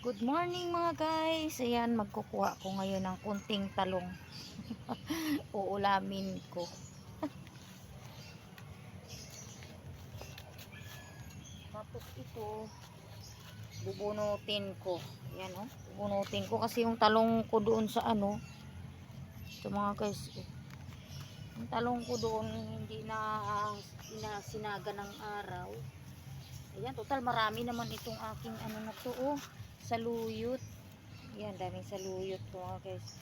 Good morning mga guys. Ayan, magkukuha ko ngayon ng kunting talong. Uulamin ko. Tapos ito, bubunutin ko. Ayan oh, bubunutin ko kasi yung talong ko doon sa ano. Ito mga guys, yung talong ko doon hindi na sinaga ng araw. Ayan, total marami naman itong aking ano na to oh, saluyot. Ayan, daming saluyot ko mga guys.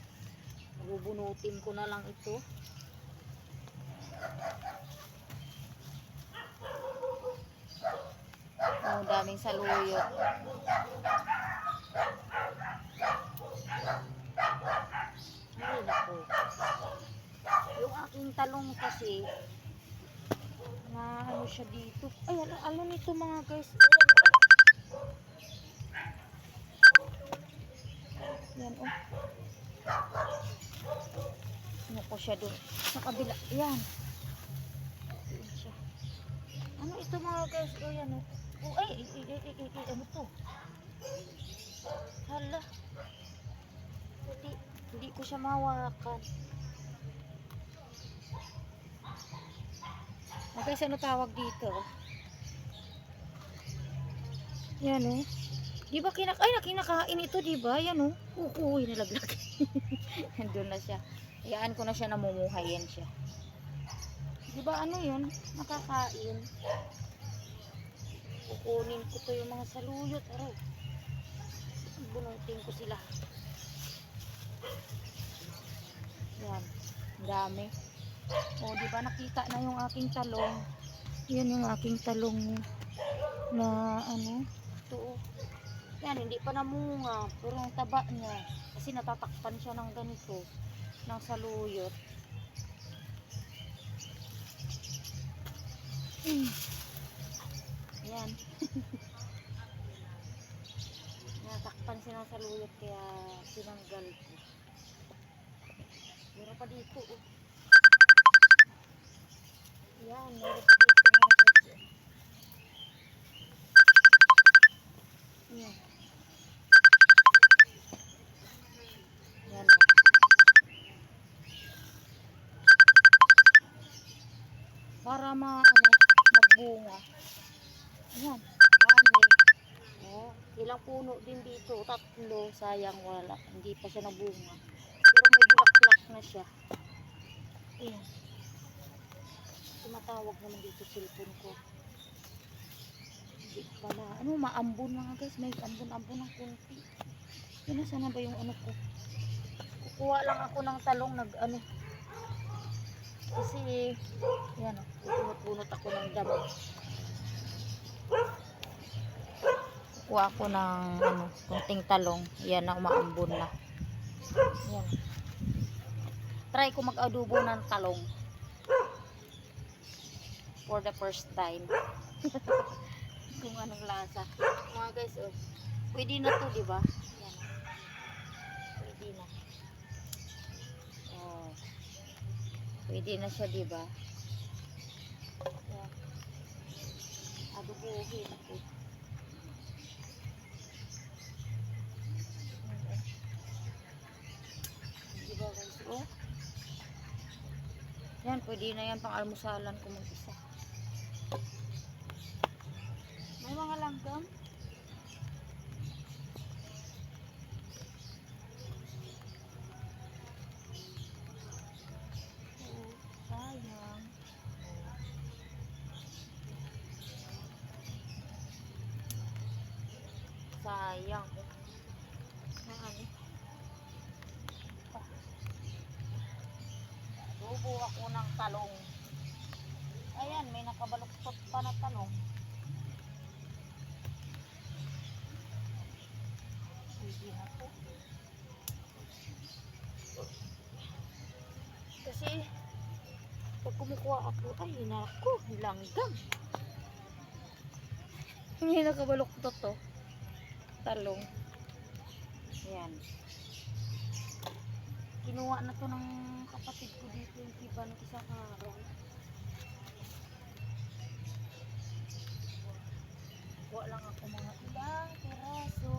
Bubunutin ko na lang ito. Oh, daming saluyot. Ay, naku. Yung aking talong kasi, na ano siya dito. Ay, ano nito mga guys. Ayan, oh. Ano ko siya doon. Sa kabila. Ayan. Ayan siya. Ano ito mga guys. Oh, yan, oh. Oh, ay, ano to? Hala. Hindi ko siya mawakan. Ah, guys, ano tawag dito? Yan, oh. Di ba kinakain ito, di ba? Yan, oh. Uy, nalaglag. Nandun na siya. Hayaan ko na siya, namumuhay yan siya. Di ba ano yun? Nakakain. Kukunin ko to yung mga saluyot. Aray. Bunutin ko sila. Yan. Ang dami. O, di ba nakita na yung aking talong? Yan yung aking talong na ano. Ito. Yan, hindi pa namunga. Pero ang taba niya. Kasi natatakpan siya ng ganito. Ng saluyot. Yan. Natakpan siya ng saluyot kaya sinanggal ko. Meron pa dito oh. Yan, meron pa dito mga guys. Yan. Yan oh. Para magbunga. Yan, dami. Oh, ilang puno din dito, 3. Sayang wala, hindi pa siya nabunga. Pero may bulaklak na siya. Ayan. Tumatawag naman dito cellphone ko. Hindi pala, maambon mga guys, may ambon-ambon ng kunti. Yan, sana ba yung ano ko? Kukuha lang ako ng talong kasi yan bunot-bunot ako ng damo. Kuha ako ng kunting talong. Yan na, umaambon na. Yan. Try ko mag-adobo ng talong. For the first time. Kung anong lasa. Mga guys, oh. Pwede na to, di ba? Yan. Pwede na. Oh. Pwede na siya, di ba? Yan. Adobohin ako. Diba guys, oh. Yan, pwede na yan pang almusalan ko mag-isa. May mga langgam. Oh, sayang. Sayang. Adobo ako ng talong. Ayan, may nakabaluktot pa na talong. Pwede na to. Kasi, pag kumukuha ako, ay, naku, langgam. May nakabaluktot to. Talong. Ayan. Kinuha na to ng kapatid ko dito yung tiban isa araw. Kuha lang ako mga ilang peraso.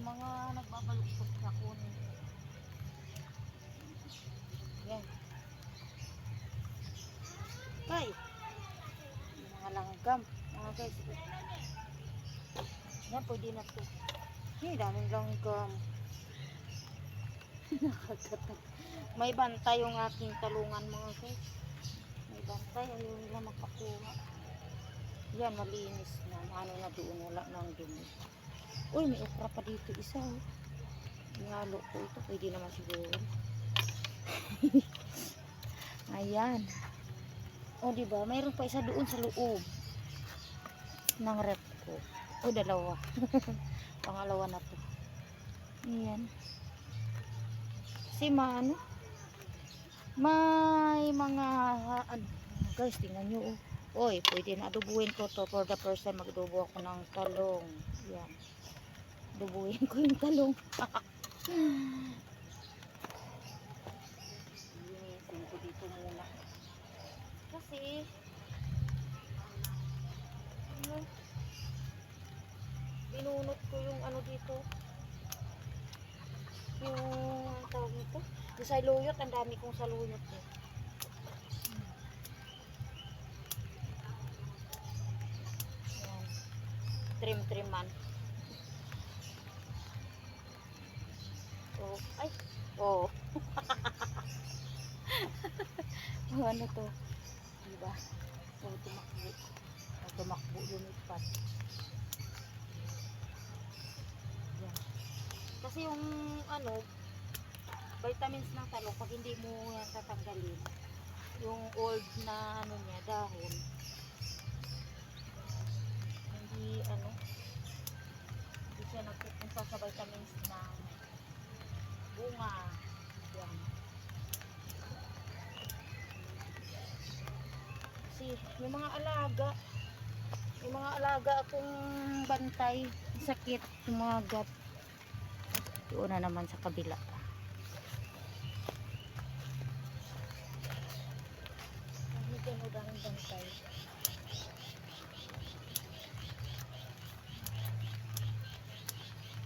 yung mga nagbabaluktot sa kunin. Yan. Kay, yung mga langgam, mga guys. Yan, pwede na to. Daming langgam. Nakakatak. May bantay yung aking talungan mga guys. May bantay, ayaw nila makakuha. Yan, malinis na. Ano na doon, wala nang dumi. Uy, may okra pa dito isa. Oh. Ihalo ko ito, pwede naman siguro. Ayan. O, diba? Mayroon pa isa doon sa loob ng rep ko. O, dalawa. Pangalawa na to. Ayan. Kasi ano, may mga guys, tingnan nyo. Oh. Oy, pwede na adubuhin ko to. For the first time, mag-adubo ako ng talong. Ayan. Adubuhin ko yung talong. Linisin ko dito muna. Kasi ano, binunot ko yung ano dito. Yung tawag nito. Yung saluyot, ang dami kong saluyot eh. Ayan. Trim-triman. Oh, ay. Oh. Oh, ano to? Diba? Oh, tumakbo. Oh, tumakbo, lumipat. Yan. Kasi yung ano, vitamins ng talong, pag hindi mo yan tatanggalin, yung old na ano niya, dahon, hindi ano, hindi siya nagpupunta sa vitamins ng bunga. Yan. Kasi yung mga alaga akong bantay, sakit, yung mga gat. Doon na naman sa kabila. Hindi ganun daming bantay.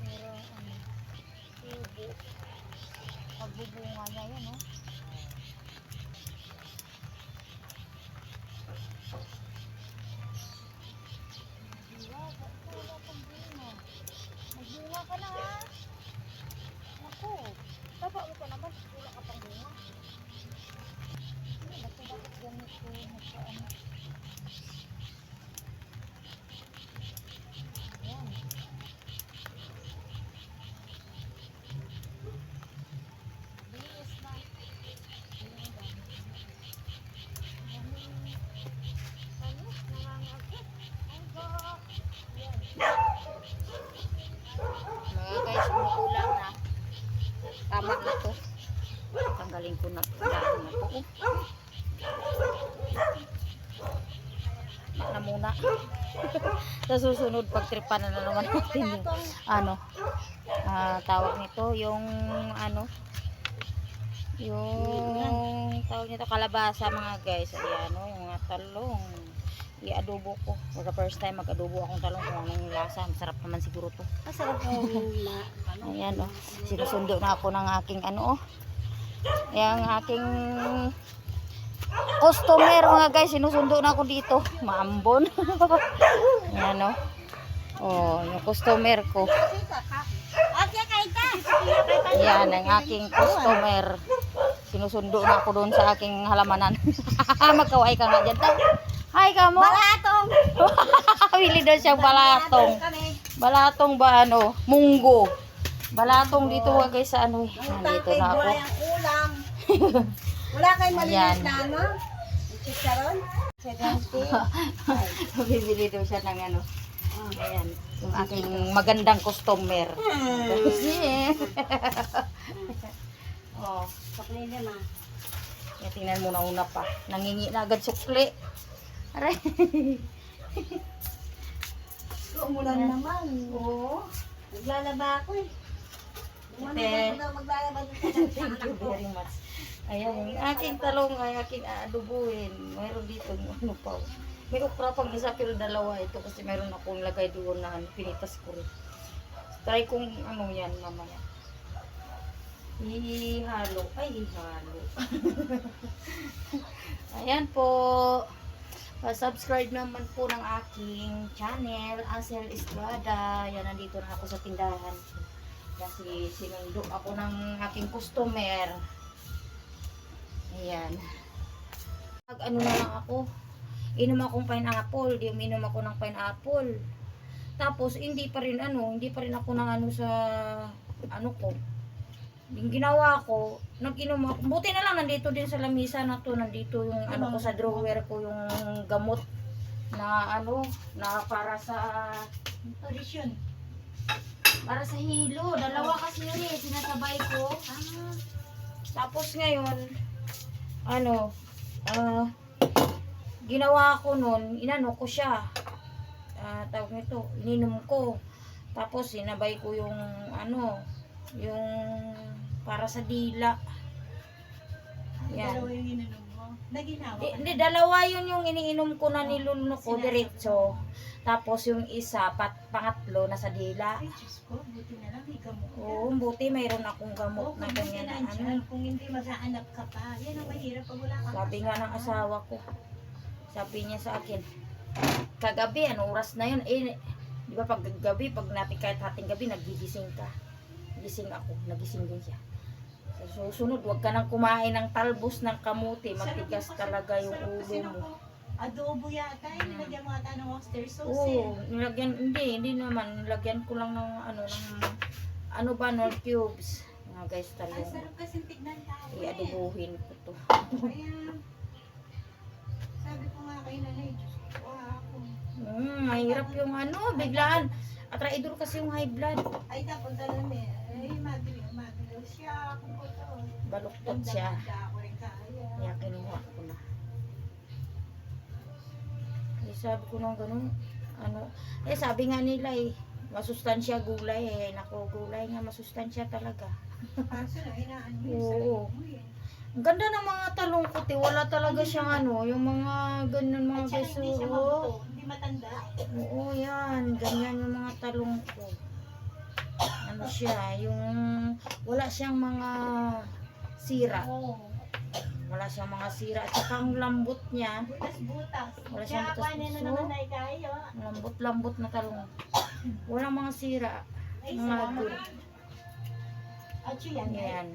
Pero ano, tubo. Pagbubunga niya yan, no? Magbunga ka na, ha? Naku, taba mo ka naman, wala ka pang bunga. Bakit ganito, nagpaano? Ayan. Bilis na. Ayan, dami. Ano? Nangangagit. Ay, ba? Ayan. Mga guys, umuulan na. Tama na to. Tanggalin ko na ito. Na muna. Sa susunod, pagtripan na naman natin yung ano, tawag nito, yung ano, yung tawag nito, kalabasa mga guys. Ayan, yung mga talong. I-adobo ko. For the first time, mag-adobo akong talong kung anong lasa. Masarap naman siguro to. Masarap yung ayan, oh. Sinusundo na ako ng aking ano, oh. Yung aking customer mga guys. Sinusundo na ako dito. Maambon. Ayan, oh. Oh, yung customer ko. Ayan, ang aking customer. Sinusundo na ako doon sa aking halamanan. Magkaway ka nga dyan. Hi ka mo. balatong. Bili daw siyang balatong. Balatong ba ano? Munggo. Balatong dito guys sa ano. Nandito na ako. Ulam. Wala kay maliliit Ayan. na ano? Chicharon? 70. Bibili daw siya ng ano. Ayan. Yung aking magandang customer. Oh. Sakli na. Yan, tingnan mo na una pa. Nangingi na agad sukli. Aray. Umulan naman. Oo. Naglalaba ako eh. Maglalaba dito sa Thank you very much. Ayan, yung aking talong ay aking aadubuhin. Mayroon dito yung ano pa. May okra pang isa pero dalawa ito kasi mayroon akong lagay doon na pinitas ko rin. Try kong ano yan mamaya. Ihalo. Ay, ihalo. Ayan po. Subscribe naman po ng aking channel, Asel Estrada. Yan, nandito na ako sa tindahan. Kasi sinundo ako ng aking customer. Ayan. Ano na lang ako. Inom akong pineapple. Di uminom ako ng pineapple. Tapos, hindi pa rin ako ng ano sa, ano ko. Yung ginawa ko, nag-inom ako. Buti na lang, nandito din sa lamisa na to. Nandito yung ano ko sa drawer ko, yung gamot na ano, na para sa Audition. para sa hilo. Dalawa kasi yun eh, sinasabay ko. Tapos ngayon, ano, ginawa ko nun, inano ko siya. Tawag nito, ininom ko. Tapos sinabay ko yung ano, yung para sa dila. Yan. Dalawa yung ininom mo. Naginawa ka Hindi, dalawa yun yung iniinom ko na niluluno ko diretso. Tapos yung isa, pangatlo na sa dila. Ay, Diyos ko, buti na lang, may gamot ka. Oo, buti mayroon akong gamot na Kung ganyan na ano. nandiyan, kung hindi maghahanap ka pa, yan ang mahirap pag wala kang Sabi nga ng asawa ko, sabi niya sa akin, kagabi, ano oras na yun? Eh, di ba pag gabi, pag natin kahit hating gabi, nagigising ka. Gising ako, nagising din siya. Sa susunod, huwag ka nang kumain ng talbos ng kamuti, matigas talaga yung ulo mo. Adobo yata, nilagyan mo ata ng oyster sauce. Oo, nilagyan, hindi naman, nilagyan ko lang ng ano ba, Nor cubes. Mga guys, Ang talong. sarap kasi tignan tayo. I-adobohin ko to. Kaya, sabi ko nga kay nanay, Diyos ko, ako. Mahirap yung ano, biglaan. Atraidor kasi yung high blood. Ay, tapos alam eh, mabilo siya, kung ito. Baluktot siya. Ako rin kaya. Kaya kinuha ko na. Eh, sabi ko nang ganun, sabi nga nila masustansya gulay Nako, gulay nga masustansya talaga. Kaso na, hinaan mo yung Oo. sarili mo eh. Ang ganda ng mga talong kuti, wala talaga siyang yung mga ganun mga At saka beso. hindi siya mabuto, hindi matanda. Oo, yan. Ganyan yung mga talong ko. Ano siya, yung wala siyang mga sira. Oo. Wala siyang mga sira. At saka ang lambot niya, Butas-butas. Wala Kaya siyang ako na butas-butas. naman ay kayo. lambot-lambot na talong. Walang mga sira. Ay, Mga salamat. good. Achi yan. Yan.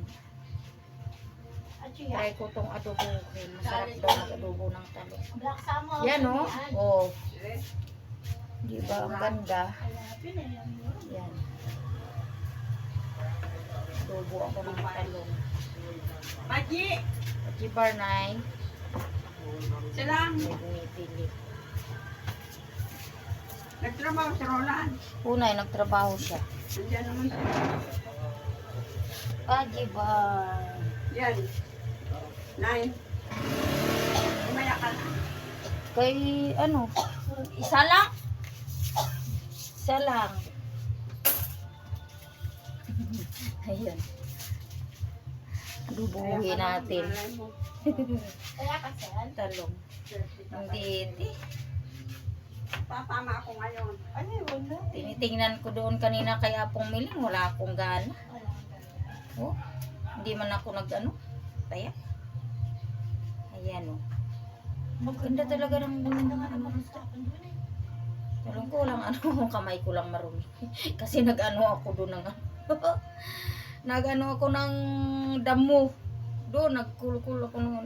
Achi yan. Try ko tong adobohin. Masarap daw mag-adobo ng talong. Black Samo. Yan o. Oh. Di ba ang ganda? Hanapin na yan. Yan. Adobo ako ng talong. Pachi! Pachi Barnay. Salam! May bumipili. Nagtrabaho sa Roland. Unay, nagtrabaho siya. Nandiyan naman siya. Pachi Bar. Yan. 9. Umaya ka na. Kay isa lang? Isa lang. Ayan. Adobohin natin. Kaya kasi, Talong. Hindi. papama ako ngayon. Ano yun? Tinitingnan ko doon kanina kay Apong Miling. Wala akong gana. Oh, hindi man ako taya. Ayan o. Maganda talaga ng talong ko lang kamay ko lang marumi. Kasi ako doon ng ako ng damo. Doon, nagkulkul ako ng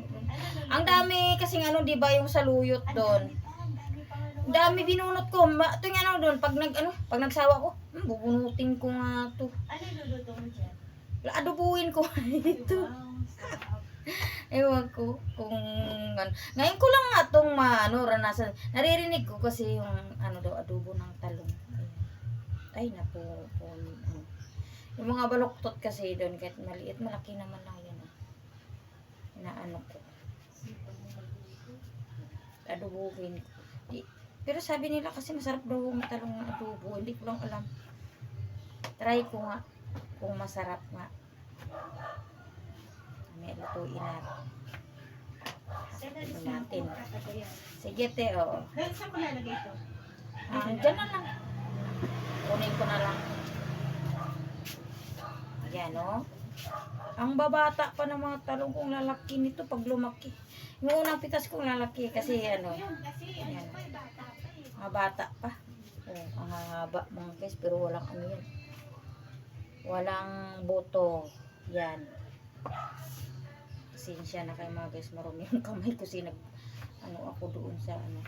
ang dami kasing di ba yung saluyot doon. Dami binunot ko. Ito yung doon, pag nagsawa ko, bubunutin ko nga to. Ano luluto mo dyan? Adobuhin ko ito. Wow, sarap. Ewan ko kung ngayon ko lang nga itong ranasan. Naririnig ko kasi yung adobo ng talong. Ay napo. Yung mga baluktot kasi doon kahit maliit, malaki naman lang yun. Ko. Adobuhin ko. Pero sabi nila kasi masarap daw yung talong ng adobo. Hindi ko lang alam. Try ko nga kung masarap nga. May lutuin natin. Sige te, oo. Saan ko lalagay ito? Dyan na lang. Kunin ko na lang. Yan, oh. Ang babata pa ng mga talong kong lalaki nito pag lumaki. Yung unang pitas kong lalaki kasi ano, Yun, kasi ano yan, pa, bata pa eh. mga bata pa. Oh, ang hahaba mga guys, pero walang ano yan. Walang buto. Yan. Pasensya na kayo mga guys, marumi yung kamay ko kasi ano ako doon sa ano.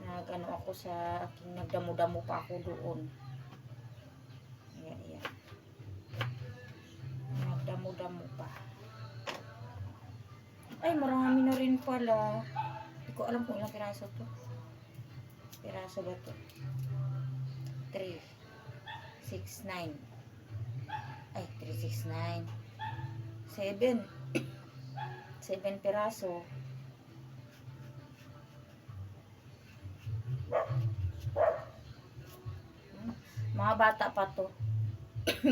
Nag-ano ako sa aking nagdamo-damo pa ako doon. Yan. Nagdamo-damo pa. Ay, marami na rin pala. Hindi ko alam kung ilang piraso to. Piraso ba to? 3, 6, 9. Ay, 3, 6, 9. 7. 7 piraso. Mga bata pa to.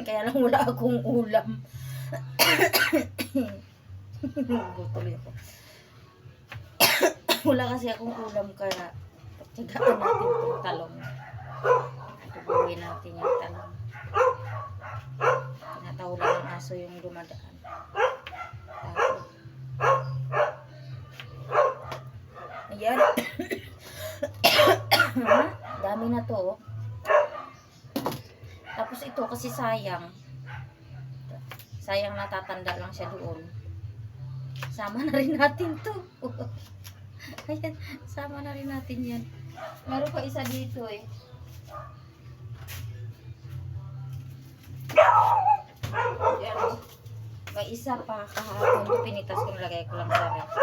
Kaya lang wala akong ulam. Tuloy ako. Wala kasi akong ulam kaya pagtsagaan natin itong talong. Tubuhin natin yung talong. Tinatahulan ng aso yung dumadaan. Tapos, ayan. Dami na to, oh. Tapos ito kasi sayang natatanda lang siya doon. Sama na rin natin to. Ayan, sama na rin natin yan. Meron pa isa dito eh. Ayan, oh. May isa pa kahapon to pinitas ko, nilagay ko lang sa ref.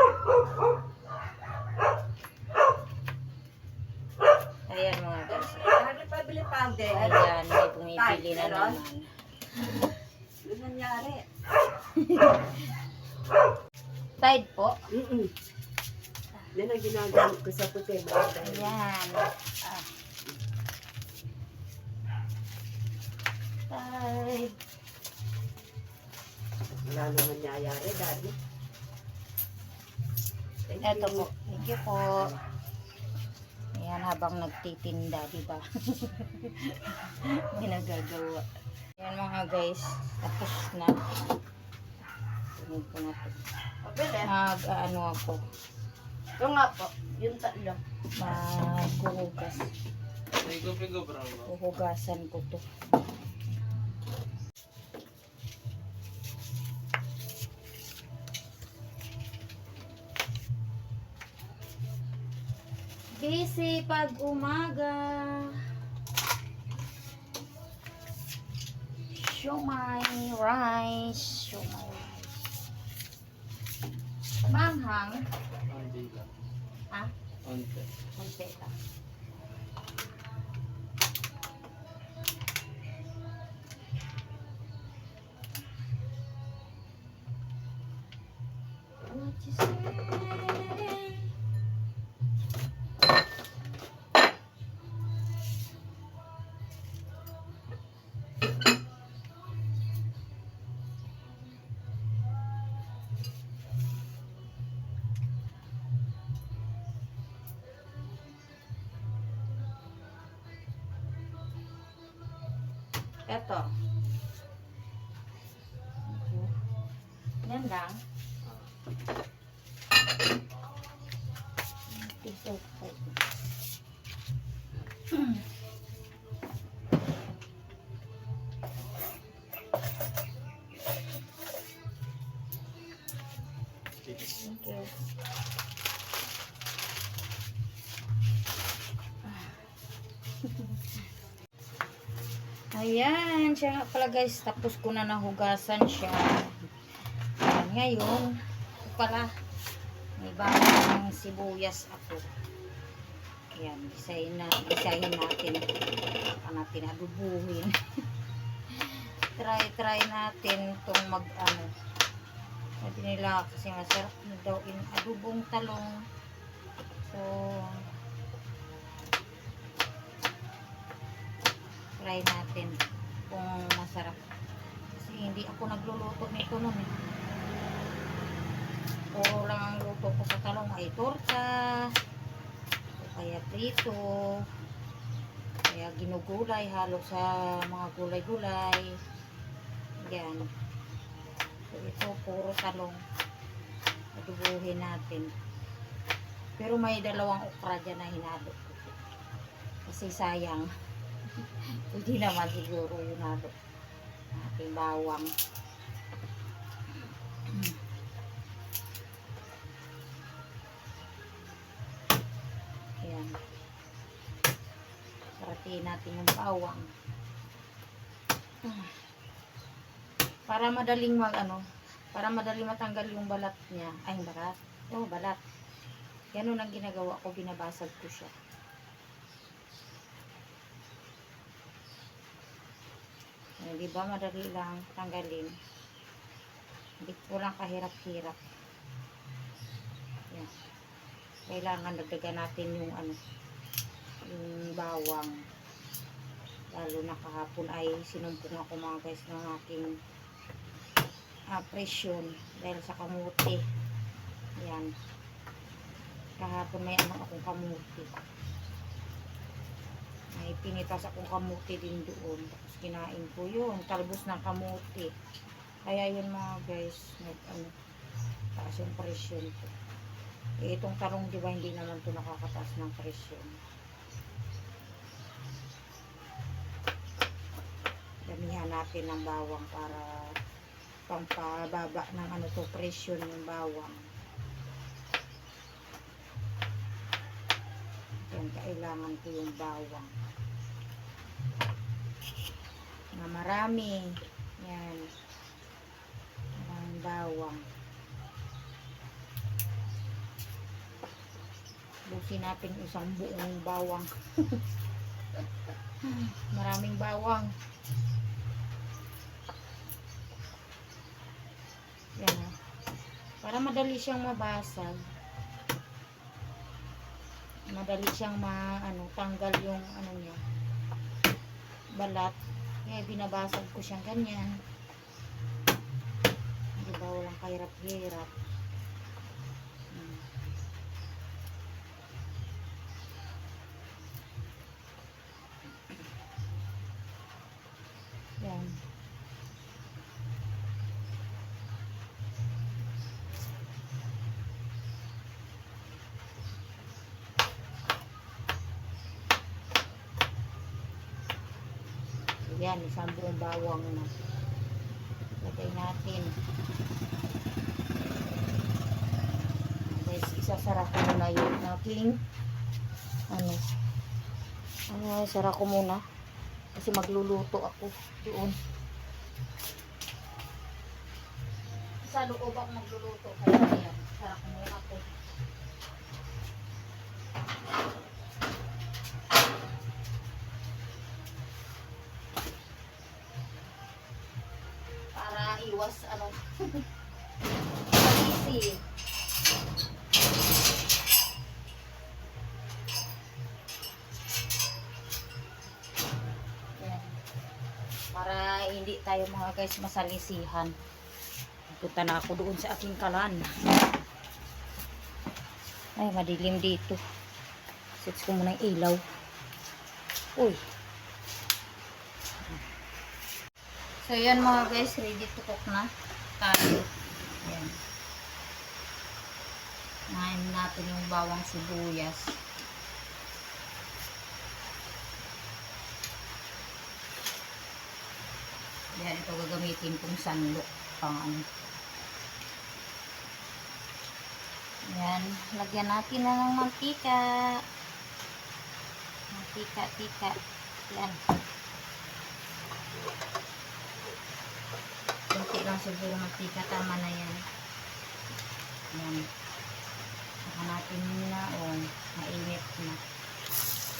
Ayan mga guys. Pabili powder. Ayan, may bumibili na naman. Ano nangyari? Tide po. Yan ang ginagamit ko sa puti. Ayan. Tide. Wala naman nangyayari, Daddy. Eto po. Thank you po. Ayan, habang nagtitinda, diba? May nagagawa. Ayan mga guys. Tapos na. Tunog po natin. Ano ako. Ito nga po, yung tatlo. Maghuhugas. Huhugasan ko to. Busy pag umaga. Siomai rice. Manghang. Ha? Konti lang. What you say? Eto. Yan lang. Thank you. Ayan, siya nga pala guys, tapos ko na nahugasan siya. Ayan, ngayon, ito pala, may bagong sibuyas ako. Ayan, isahin natin. Saka natin adubuhin. try natin itong mag-ano. Sabi nila kasi masarap na daw in adubong talong. So, try natin kung masarap. Kasi hindi ako nagluluto nito nun eh. Puro lang ang luto ko sa talong ay torta, o kaya prito, kaya ginugulay, halo sa mga gulay-gulay. Yan. So, ito, puro talong. Adubuhin natin. Pero may dalawang okra dyan na hinalo. Kasi sayang. Hindi naman siguro yung halo. Ating bawang. Ayan. Paratiin natin yung bawang. Para madaling para madaling matanggal yung balat niya. Ay, balat. Oh, balat. Ganun ang ginagawa ko, binabasag ko siya. Di ba madali lang tanggalin. Hindi ko lang kahirap-hirap. Yan. Kailangan dagdagan natin yung yung bawang. Lalo na kahapon ay sinumpong ako mga guys ng aking presyon dahil sa kamuti. Yan. Kahapon may akong kamuti. May pinitas akong kamuti din doon. Tapos kinain ko yun. Talbos ng kamuti. Kaya yun mga guys. Taas yung presyon ko. Itong talong diba hindi naman to nakakataas ng presyon. Damihan natin ng bawang para pampababa ng presyon ng bawang. Yan, kailangan ko yung bawang na marami. Yan, maraming bawang. Busin natin isang buong bawang. Maraming bawang. Yan, para madali siyang mabasag. Madali siyang tanggal yung niya, balat. Kaya binabasag ko siyang ganyan. Diba, walang kahirap-hirap. Yan. Yan, isang buong bawang na. Lagay natin. Guys, isasara ko muna yung aking sara ko muna. Kasi magluluto ako doon. Sa loob ako magluluto. Kaya yan, sara ko muna ako. Iwas easy. Yan. Para hindi tayo mga guys masalisihan. Punta na ako doon sa aking kalan. Ay, madilim dito. Sets ko muna yung ilaw. Uy. So, yan mga guys, ready to cook na tayo. Yan. Nahin natin yung bawang sibuyas. Yan, ito gagamitin kong sanlok pang Yan, lagyan natin na ng mantika. Mantika. Yan. Kunti lang siguro mantika, tama na yan. Yan. Saka natin muna, mainit na.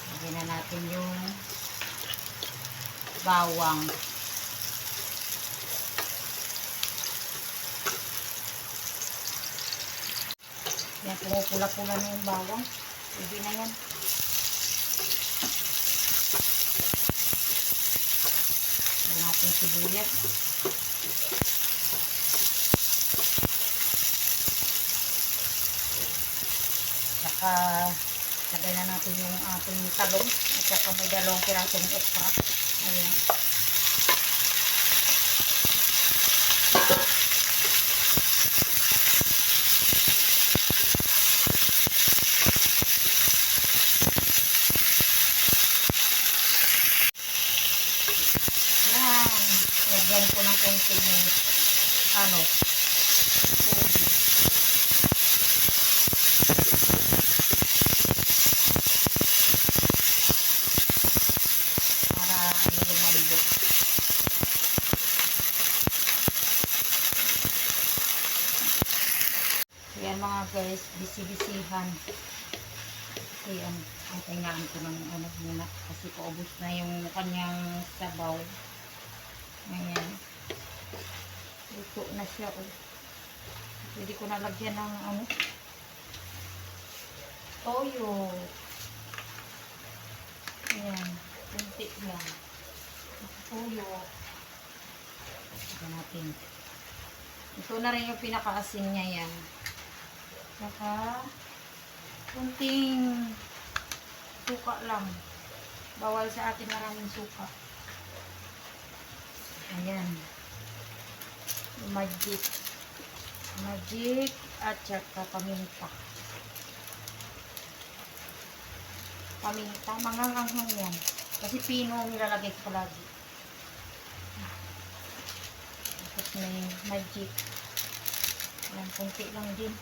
Lagyan na natin yung bawang. Yan, pumupula-pula na yung bawang. Pwede na yan. Lagyan natin sibuyas. Saka lagay na natin yung ating talong. At saka may dalawang pirasong okra. Ayan. lagyan ko ng konting ano, tubig. Para lumambot. Yan mga guys, bisi-bisihan. Kasi ang kailangan ko ng ano muna. Kasi paubos na yung kanyang sabaw. Ayan. Luto na siya. Oh. Pwede ko nalagyan ng ano, toyo. Ayan. Kunti lang. Toyo. Ito natin. Ito na rin yung pinakaasin niya yan. Saka kunting suka lang. Bawal sa atin maraming suka. Ayan. Magic. Magic at saka paminta. Paminta. Mga hanghang yan. Kasi pino nilalagay ko palagi. Tapos may magic. Ayan, kunti lang din.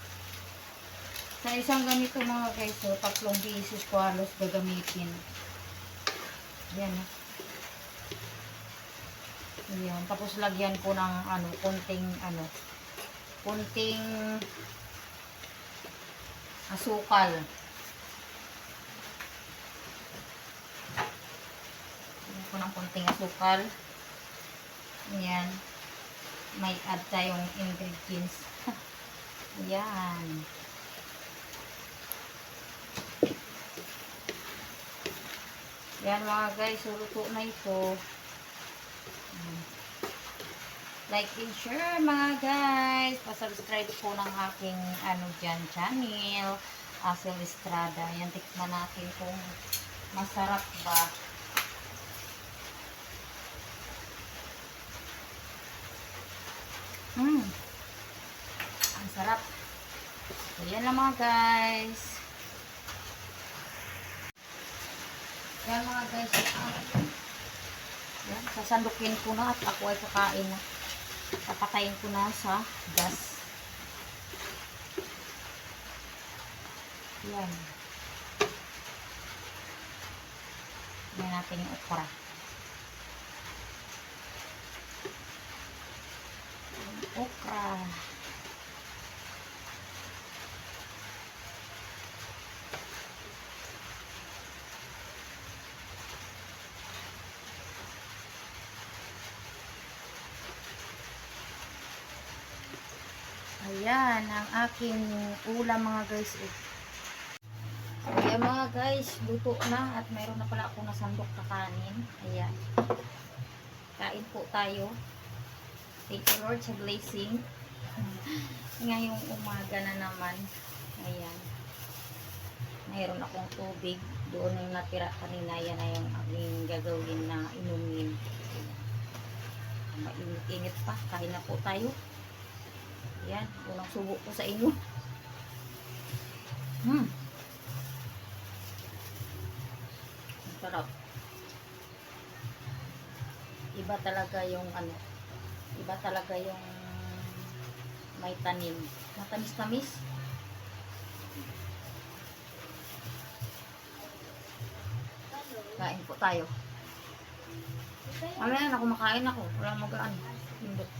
Sa isang ganito mga guys, so, 3 beses ko halos gagamitin. Ayan. Ayan. Tapos lagyan ko ng ano, konting asukal. Lagyan ko ng konting asukal. Ayan. May add tayong ingredients. Ayan. Yan mga guys, luto na ito. Like and share mga guys. Pa-subscribe po ng aking channel. Asel Estrada. Yan, tikman natin kung masarap ba. Ang sarap. So, yan lang mga guys. Yan mga guys, yan, sasandukin ko na at ako ay kakain na. Papatayin ko na sa gas. Yan. Yan natin yung okra. Okra. Ayan, ang aking ulam mga guys. Ayan mga guys, luto na at mayroon na pala akong nasandok na kanin. Ayan. Kain po tayo. Thank you Lord sa blessing. Ngayong umaga na naman. Ayan. Mayroon akong tubig. Doon yung natira kanina. Yan na yung aking gagawin na inumin. Mainit-init pa. Kain na po tayo. Yan, unang subo ko sa inyo. Sarap. Iba talaga yung iba talaga yung may tanim. Matamis-tamis. Kain po tayo. Mamaya na kumakain ako. Wala magaan. Hindot.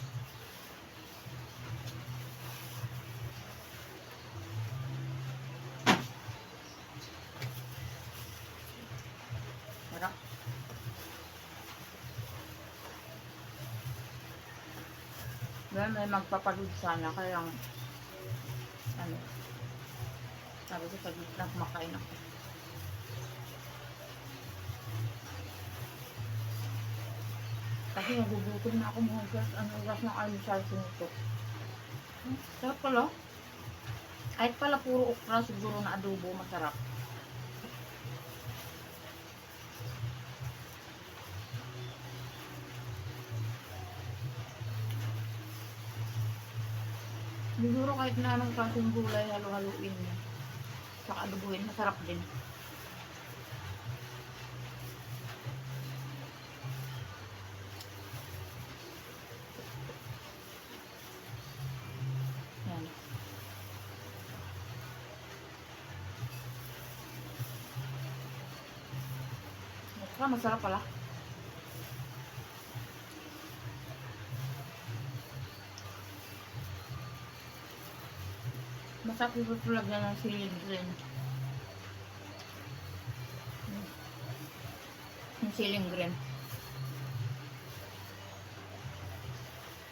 May magpapalud sana kaya sabi ko pag lang kumakain ako. Kasi nagugutom na ako mga guys. Oras ng almusal nito. Sarap pala. Kahit pala puro okra siguro na adobo masarap. Siguro kahit na anong klaseng gulay, halo-haluin mo. Saka adobuhin, masarap din. Saka masarap pala. Masarap yung tulagyan ng sili green. Yung siling green.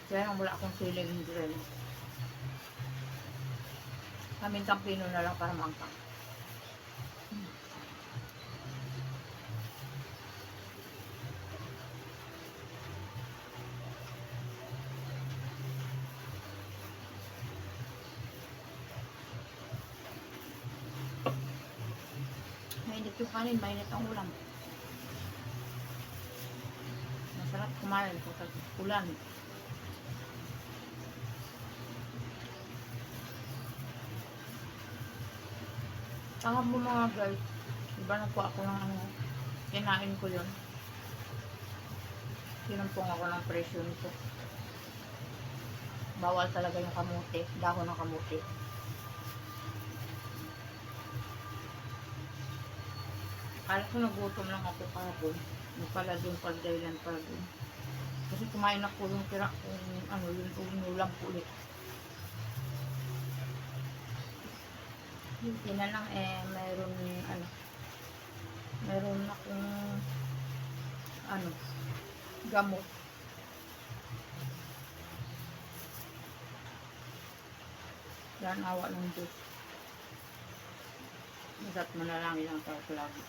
Kaya lang wala akong siling green. Kamintang pino na lang para maangkang. Mainit yung kanin, mainit ang ulam. Masarap kumain kapag ulan. Tangap mo mga guys. Diba nagkuha ako ng ano, kinain ko yun. Sinumpong ako ng presyo nito. Bawal talaga yung kamote, dahon ng kamote. Kala ko nagutom lang ako kahapon. Yung pala dun, pala dahilan pala dun. Kasi kumain ako yung tira, yung ano, yung ulam ko ulit. Hindi na lang mayroon akong ano, gamot. Yan awa ng Diyos. Basta't manalangin lang tayo lagi.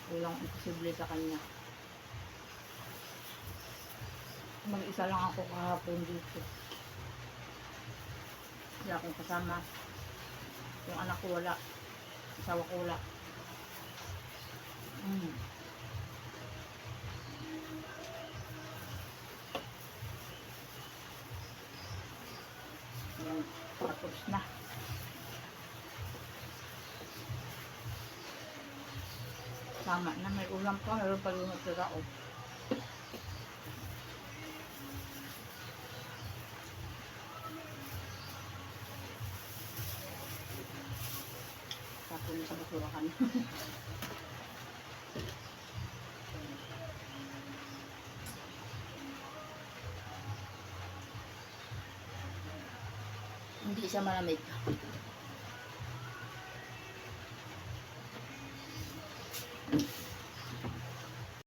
Walang imposible sa kanya. Mag-isa lang ako kahapon dito. Wala akong kasama. Yung anak ko wala. Asawa ko wala. Yan. Tapos na. Tama na. May ulam pa. Mayroon pa yung natira o. Tapos sa basurahan. Hindi siya malamig.